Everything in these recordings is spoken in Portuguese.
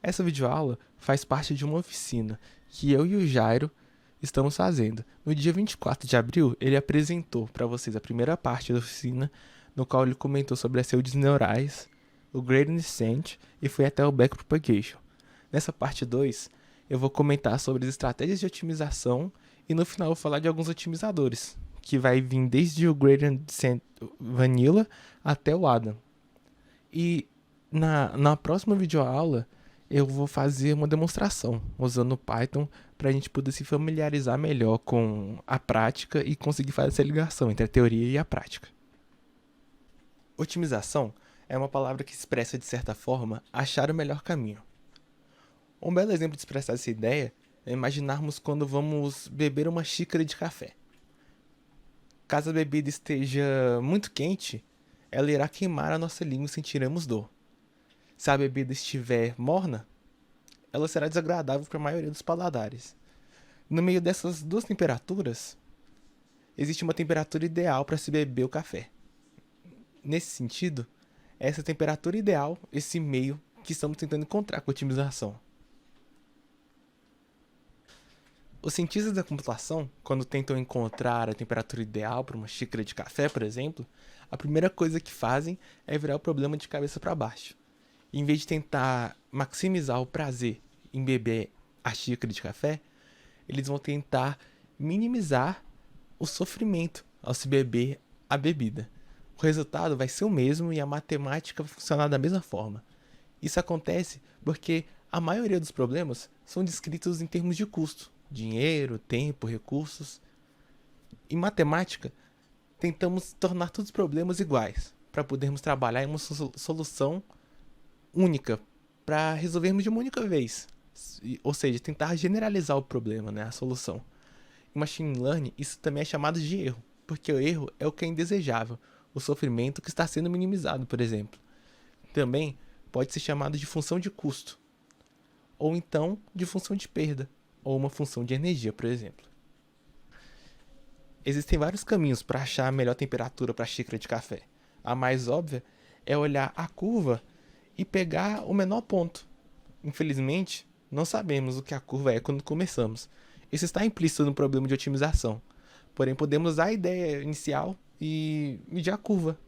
Essa videoaula faz parte de uma oficina que eu e o Jairo estamos fazendo. No dia 24 de abril, ele apresentou para vocês a primeira parte da oficina, no qual ele comentou sobre as redes neurais, o gradient descent e foi até o backpropagation. Nessa parte 2, eu vou comentar sobre as estratégias de otimização e no final eu vou falar de alguns otimizadores, que vai vir desde o gradient descent vanilla até o Adam. E na próxima videoaula eu vou fazer uma demonstração usando o Python para a gente poder se familiarizar melhor com a prática e conseguir fazer essa ligação entre a teoria e a prática. Otimização é uma palavra que expressa, de certa forma, achar o melhor caminho. Um belo exemplo de expressar essa ideia é imaginarmos quando vamos beber uma xícara de café. Caso a bebida esteja muito quente, ela irá queimar a nossa língua e sentiremos dor. Se a bebida estiver morna, ela será desagradável para a maioria dos paladares. No meio dessas duas temperaturas, existe uma temperatura ideal para se beber o café. Nesse sentido, essa temperatura ideal, esse meio que estamos tentando encontrar com a otimização. Os cientistas da computação, quando tentam encontrar a temperatura ideal para uma xícara de café, por exemplo, a primeira coisa que fazem é virar o problema de cabeça para baixo. Em vez de tentar maximizar o prazer em beber a xícara de café, eles vão tentar minimizar o sofrimento ao se beber a bebida. O resultado vai ser o mesmo e a matemática vai funcionar da mesma forma. Isso acontece porque a maioria dos problemas são descritos em termos de custo, dinheiro, tempo, recursos. Em matemática, tentamos tornar todos os problemas iguais, para podermos trabalhar em uma solução única, para resolvermos de uma única vez. Ou seja, tentar generalizar o problema, a solução. Em Machine Learning, isso também é chamado de erro, porque o erro é o que é indesejável, o sofrimento que está sendo minimizado, por exemplo. Também pode ser chamado de função de custo, ou então de função de perda, ou uma função de energia, por exemplo. Existem vários caminhos para achar a melhor temperatura para a xícara de café. A mais óbvia é olhar a curva e pegar o menor ponto. Infelizmente, não sabemos o que a curva é quando começamos. Isso está implícito no problema de otimização. Porém, podemos usar a ideia inicial e medir a curva.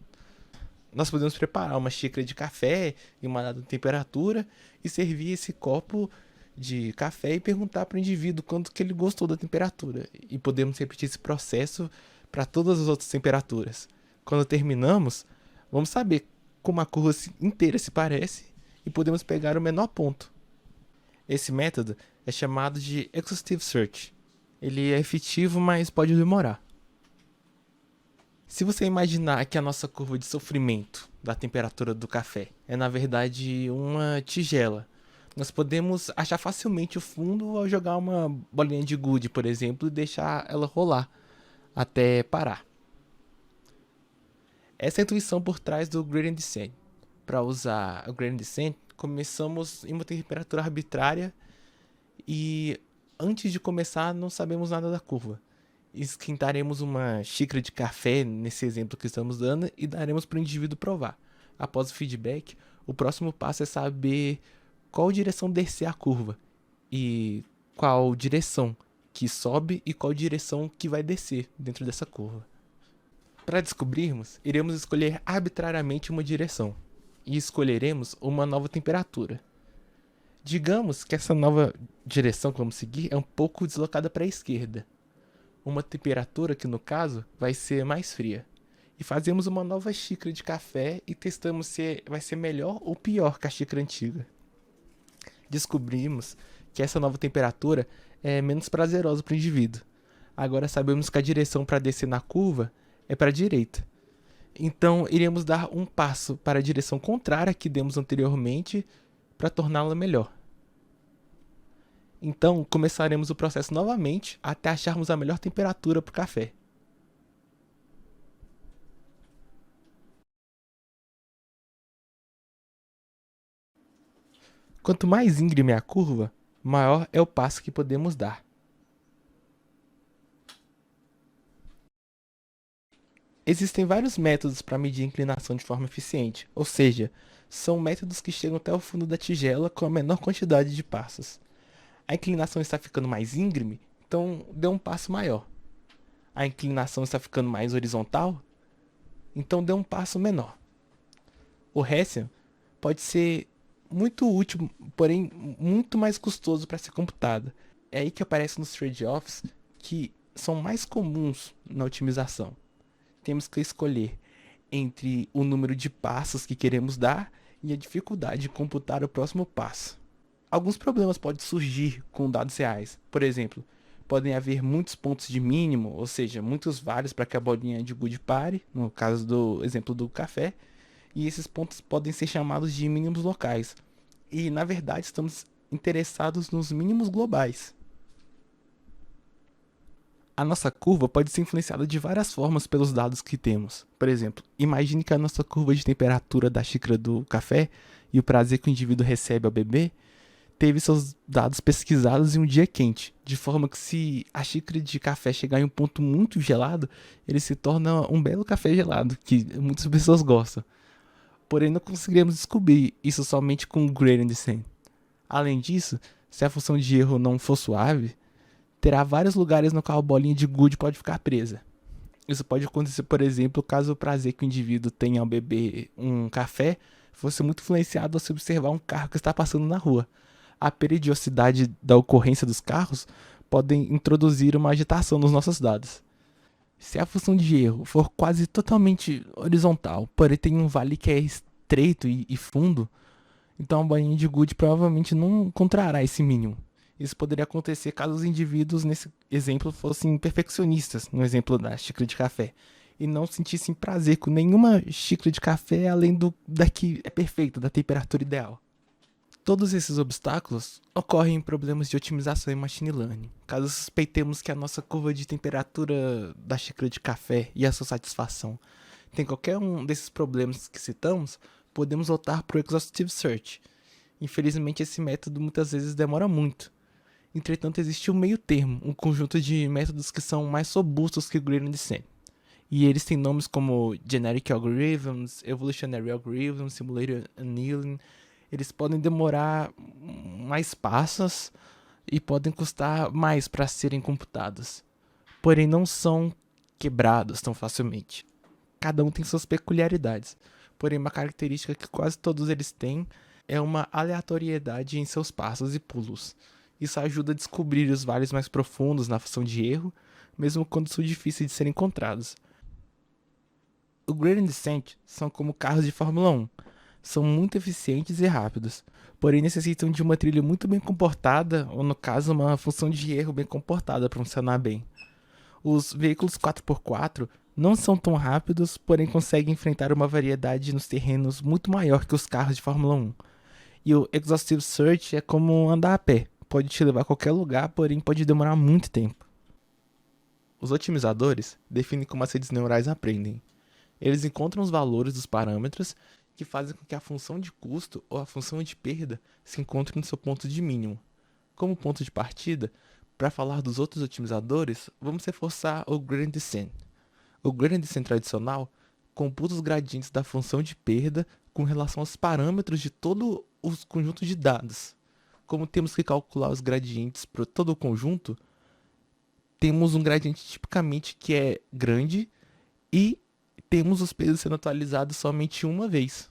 Nós podemos preparar uma xícara de café em uma dada temperatura e servir esse copo de café e perguntar para o indivíduo quanto que ele gostou da temperatura. E podemos repetir esse processo para todas as outras temperaturas. Quando terminamos, vamos saber como a curva inteira se parece e podemos pegar o menor ponto. Esse método é chamado de Exhaustive Search. Ele é efetivo, mas pode demorar. Se você imaginar que a nossa curva de sofrimento da temperatura do café é na verdade uma tigela, nós podemos achar facilmente o fundo ao jogar uma bolinha de gude, por exemplo, e deixar ela rolar até parar. Essa é a intuição por trás do gradient descent. Para usar o gradient descent, começamos em uma temperatura arbitrária e antes de começar não sabemos nada da curva. Esquentaremos uma xícara de café, nesse exemplo que estamos dando, e daremos para o indivíduo provar. Após o feedback, o próximo passo é saber qual direção descer a curva e qual direção que sobe e qual direção que vai descer dentro dessa curva. Para descobrirmos, iremos escolher arbitrariamente uma direção e escolheremos uma nova temperatura. Digamos que essa nova direção que vamos seguir é um pouco deslocada para a esquerda. Uma temperatura que, no caso, vai ser mais fria. E fazemos uma nova xícara de café e testamos se vai ser melhor ou pior que a xícara antiga. Descobrimos que essa nova temperatura é menos prazerosa para o indivíduo. Agora sabemos que a direção para descer na curva é para a direita. Então, iremos dar um passo para a direção contrária que demos anteriormente para torná-la melhor. Então, começaremos o processo novamente até acharmos a melhor temperatura para o café. Quanto mais íngreme a curva, maior é o passo que podemos dar. Existem vários métodos para medir a inclinação de forma eficiente, ou seja, são métodos que chegam até o fundo da tigela com a menor quantidade de passos. A inclinação está ficando mais íngreme, então dê um passo maior. A inclinação está ficando mais horizontal, então dê um passo menor. O Hessian pode ser muito útil, porém muito mais custoso para ser computado. É aí que aparecem os trade-offs que são mais comuns na otimização. Temos que escolher entre o número de passos que queremos dar e a dificuldade de computar o próximo passo. Alguns problemas podem surgir com dados reais. Por exemplo, podem haver muitos pontos de mínimo, ou seja, muitos vales para que a bolinha de gude pare, no caso do exemplo do café, e esses pontos podem ser chamados de mínimos locais. E, na verdade, estamos interessados nos mínimos globais. A nossa curva pode ser influenciada de várias formas pelos dados que temos. Por exemplo, imagine que a nossa curva de temperatura da xícara do café e o prazer que o indivíduo recebe ao beber teve seus dados pesquisados em um dia quente, de forma que se a xícara de café chegar em um ponto muito gelado, ele se torna um belo café gelado, que muitas pessoas gostam. Porém, não conseguiremos descobrir isso somente com o gradient descent. Além disso, se a função de erro não for suave, terá vários lugares no qual a bolinha de gude pode ficar presa. Isso pode acontecer, por exemplo, caso o prazer que o indivíduo tenha ao beber um café fosse muito influenciado ao se observar um carro que está passando na rua. A periodicidade da ocorrência dos carros podem introduzir uma agitação nos nossos dados. Se a função de erro for quase totalmente horizontal, porém tem um vale que é estreito e fundo, então a bolinha de gude provavelmente não encontrará esse mínimo. Isso poderia acontecer caso os indivíduos, nesse exemplo, fossem perfeccionistas, no exemplo da xícara de café, e não sentissem prazer com nenhuma xícara de café além da que é perfeita, da temperatura ideal. Todos esses obstáculos ocorrem em problemas de otimização em machine learning. Caso suspeitemos que a nossa curva de temperatura da xícara de café e a sua satisfação tem qualquer um desses problemas que citamos, podemos voltar para o Exhaustive Search. Infelizmente, esse método muitas vezes demora muito. Entretanto, existe um meio termo, um conjunto de métodos que são mais robustos que o gradient descent. E eles têm nomes como Generic Algorithms, Evolutionary Algorithms, Simulated Annealing. Eles podem demorar mais passos e podem custar mais para serem computados. Porém, não são quebrados tão facilmente. Cada um tem suas peculiaridades. Porém, uma característica que quase todos eles têm é uma aleatoriedade em seus passos e pulos. Isso ajuda a descobrir os vales mais profundos na função de erro, mesmo quando são difíceis de serem encontrados. O gradient descent são como carros de Fórmula 1. São muito eficientes e rápidos, porém necessitam de uma trilha muito bem comportada, ou no caso, uma função de erro bem comportada para funcionar bem. Os veículos 4x4 não são tão rápidos, porém conseguem enfrentar uma variedade nos terrenos muito maior que os carros de Fórmula 1. E o Exhaustive Search é como andar a pé, pode te levar a qualquer lugar, porém pode demorar muito tempo. Os otimizadores definem como as redes neurais aprendem. Eles encontram os valores dos parâmetros que fazem com que a função de custo ou a função de perda se encontre no seu ponto de mínimo. Como ponto de partida, para falar dos outros otimizadores, vamos reforçar o gradient descent. O gradient descent tradicional computa os gradientes da função de perda com relação aos parâmetros de todo o conjunto de dados. Como temos que calcular os gradientes para todo o conjunto, temos um gradiente tipicamente que é grande e temos os pesos sendo atualizados somente uma vez.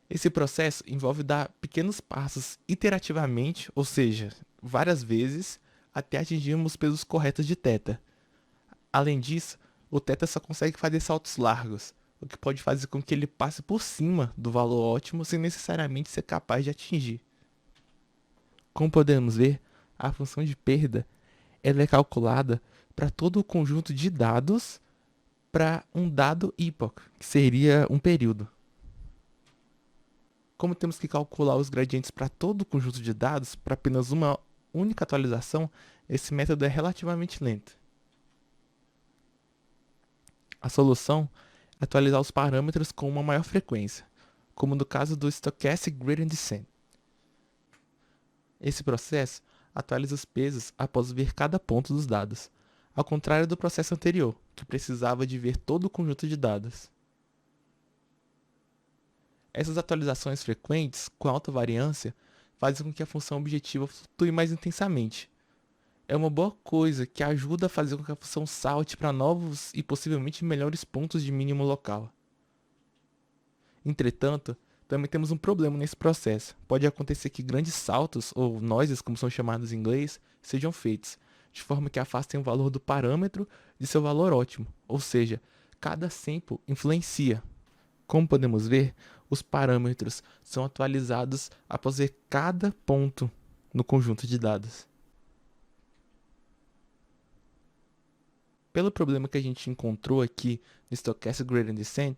Esse processo envolve dar pequenos passos iterativamente, ou seja, várias vezes, até atingirmos os pesos corretos de θ. Além disso, o θ só consegue fazer saltos largos, o que pode fazer com que ele passe por cima do valor ótimo sem necessariamente ser capaz de atingir. Como podemos ver, a função de perda ela é calculada para todo o conjunto de dados para um dado epoch, que seria um período. Como temos que calcular os gradientes para todo o conjunto de dados para apenas uma única atualização, esse método é relativamente lento. A solução é atualizar os parâmetros com uma maior frequência, como no caso do Stochastic Gradient Descent. Esse processo atualiza os pesos após ver cada ponto dos dados, ao contrário do processo anterior, que precisava de ver todo o conjunto de dados. Essas atualizações frequentes, com alta variância, fazem com que a função objetiva flutue mais intensamente. É uma boa coisa que ajuda a fazer com que a função salte para novos e possivelmente melhores pontos de mínimo local. Entretanto, também temos um problema nesse processo. Pode acontecer que grandes saltos, ou noises como são chamados em inglês, sejam feitos, de forma que afastem o valor do parâmetro de seu valor ótimo, ou seja, cada sample influencia. Como podemos ver, os parâmetros são atualizados após ver cada ponto no conjunto de dados. Pelo problema que a gente encontrou aqui no Stochastic Gradient Descent,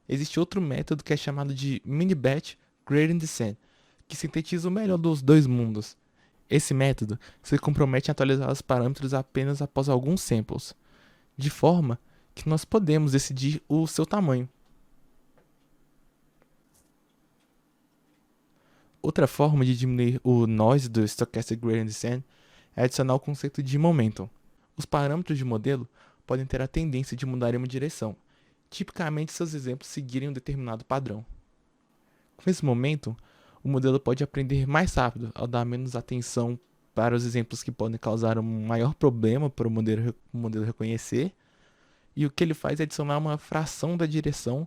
existe outro método que é chamado de Mini-Batch Gradient Descent, que sintetiza o melhor dos dois mundos. Esse método se compromete a atualizar os parâmetros apenas após alguns samples, de forma que nós podemos decidir o seu tamanho. Outra forma de diminuir o noise do Stochastic Gradient Descent é adicionar o conceito de momentum. Os parâmetros de modelo podem ter a tendência de mudar em uma direção, tipicamente se os exemplos seguirem um determinado padrão. Com esse momentum, o modelo pode aprender mais rápido ao dar menos atenção para os exemplos que podem causar um maior problema para o modelo reconhecer, e o que ele faz é adicionar uma fração da direção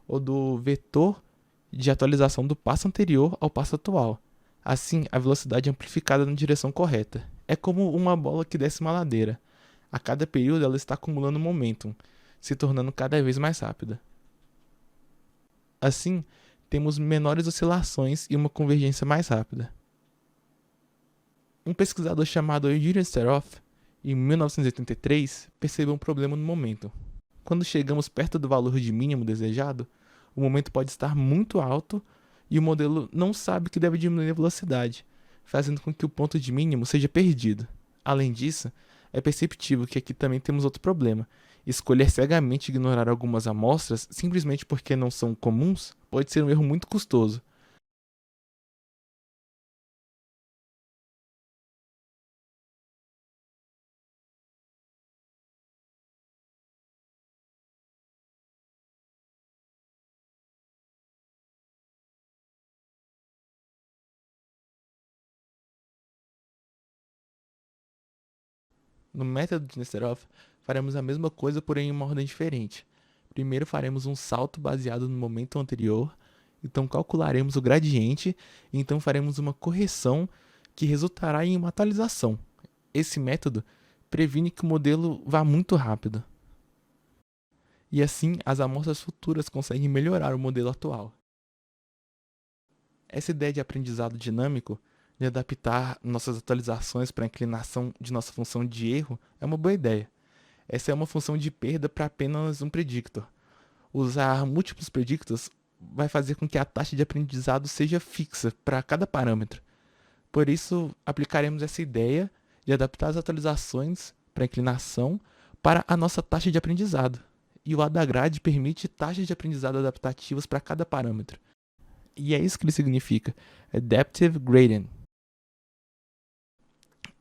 ou do vetor de atualização do passo anterior ao passo atual. Assim, a velocidade é amplificada na direção correta. É como uma bola que desce uma ladeira. A cada período ela está acumulando momentum, se tornando cada vez mais rápida. Assim, temos menores oscilações e uma convergência mais rápida. Um pesquisador chamado Eugene Staroff, em 1983, percebeu um problema no momento. Quando chegamos perto do valor de mínimo desejado, o momento pode estar muito alto e o modelo não sabe que deve diminuir a velocidade, fazendo com que o ponto de mínimo seja perdido. Além disso, é perceptível que aqui também temos outro problema. Escolher cegamente ignorar algumas amostras simplesmente porque não são comuns pode ser um erro muito custoso. No método de Nesterov, faremos a mesma coisa, porém em uma ordem diferente. Primeiro faremos um salto baseado no momento anterior, então calcularemos o gradiente, e então faremos uma correção que resultará em uma atualização. Esse método previne que o modelo vá muito rápido. E assim, as amostras futuras conseguem melhorar o modelo atual. Essa ideia de aprendizado dinâmico, de adaptar nossas atualizações para a inclinação de nossa função de erro, é uma boa ideia. Essa é uma função de perda para apenas um predictor. Usar múltiplos predictors vai fazer com que a taxa de aprendizado seja fixa para cada parâmetro. Por isso, aplicaremos essa ideia de adaptar as atualizações para a inclinação para a nossa taxa de aprendizado. E o AdaGrad permite taxas de aprendizado adaptativas para cada parâmetro. E é isso que ele significa, Adaptive Gradient.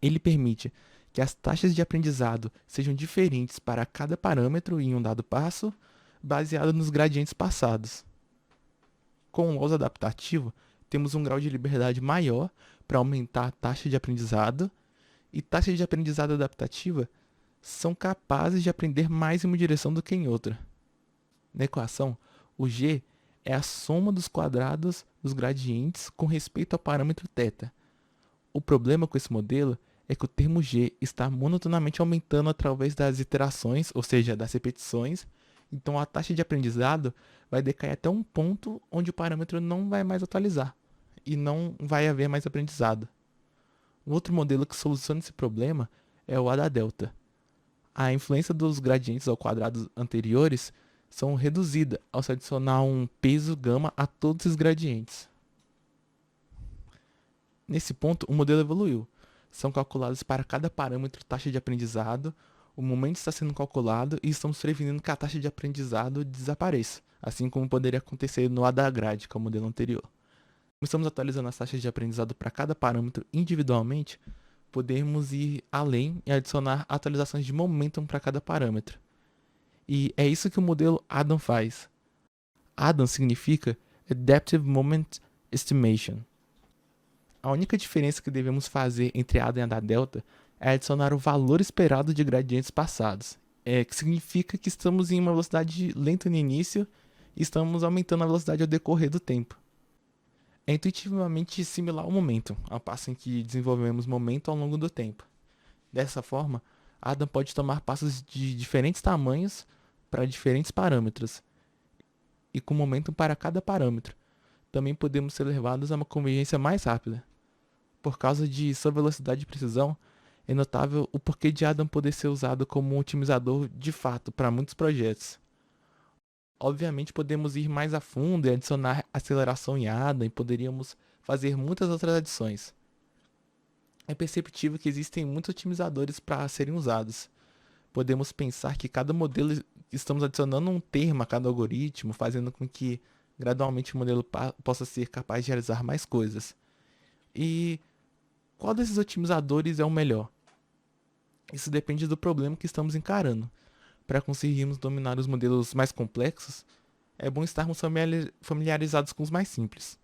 Ele permite que as taxas de aprendizado sejam diferentes para cada parâmetro em um dado passo, baseado nos gradientes passados. Com o uso adaptativo, temos um grau de liberdade maior para aumentar a taxa de aprendizado, e taxas de aprendizado adaptativa são capazes de aprender mais em uma direção do que em outra. Na equação, o g é a soma dos quadrados dos gradientes com respeito ao parâmetro θ. O problema com esse modelo é que o termo g está monotonamente aumentando através das iterações, ou seja, das repetições, então a taxa de aprendizado vai decair até um ponto onde o parâmetro não vai mais atualizar e não vai haver mais aprendizado. Um outro modelo que soluciona esse problema é o AdaDelta. A influência dos gradientes ao quadrado anteriores são reduzida ao se adicionar um peso gama a todos esses gradientes. Nesse ponto, o modelo evoluiu. São calculados para cada parâmetro taxa de aprendizado, o momento está sendo calculado e estamos prevenindo que a taxa de aprendizado desapareça, assim como poderia acontecer no AdaGrad, que é o modelo anterior. Como estamos atualizando as taxas de aprendizado para cada parâmetro individualmente, podemos ir além e adicionar atualizações de momentum para cada parâmetro. E é isso que o modelo Adam faz. Adam significa Adaptive Moment Estimation. A única diferença que devemos fazer entre Ada e Ada delta é adicionar o valor esperado de gradientes passados, que significa que estamos em uma velocidade lenta no início e estamos aumentando a velocidade ao decorrer do tempo. É intuitivamente similar ao momento, ao passo em que desenvolvemos momento ao longo do tempo. Dessa forma, Ada pode tomar passos de diferentes tamanhos para diferentes parâmetros, e com momento para cada parâmetro. Também podemos ser levados a uma convergência mais rápida. Por causa de sua velocidade e precisão, é notável o porquê de Adam poder ser usado como um otimizador de fato para muitos projetos. Obviamente podemos ir mais a fundo e adicionar aceleração em Adam e poderíamos fazer muitas outras adições. É perceptível que existem muitos otimizadores para serem usados. Podemos pensar que cada modelo estamos adicionando um termo a cada algoritmo, fazendo com que gradualmente o modelo possa ser capaz de realizar mais coisas. E qual desses otimizadores é o melhor? Isso depende do problema que estamos encarando. Para conseguirmos dominar os modelos mais complexos, é bom estarmos familiarizados com os mais simples.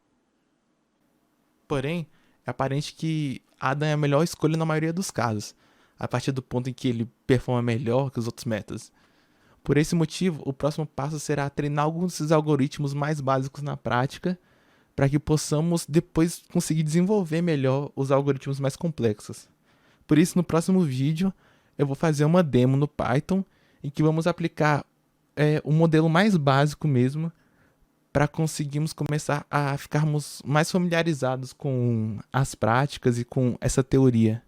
Porém, é aparente que Adam é a melhor escolha na maioria dos casos, a partir do ponto em que ele performa melhor que os outros métodos. Por esse motivo, o próximo passo será treinar alguns desses algoritmos mais básicos na prática, para que possamos depois conseguir desenvolver melhor os algoritmos mais complexos. Por isso, no próximo vídeo, eu vou fazer uma demo no Python em que vamos aplicar o modelo mais básico mesmo, para conseguirmos começar a ficarmos mais familiarizados com as práticas e com essa teoria.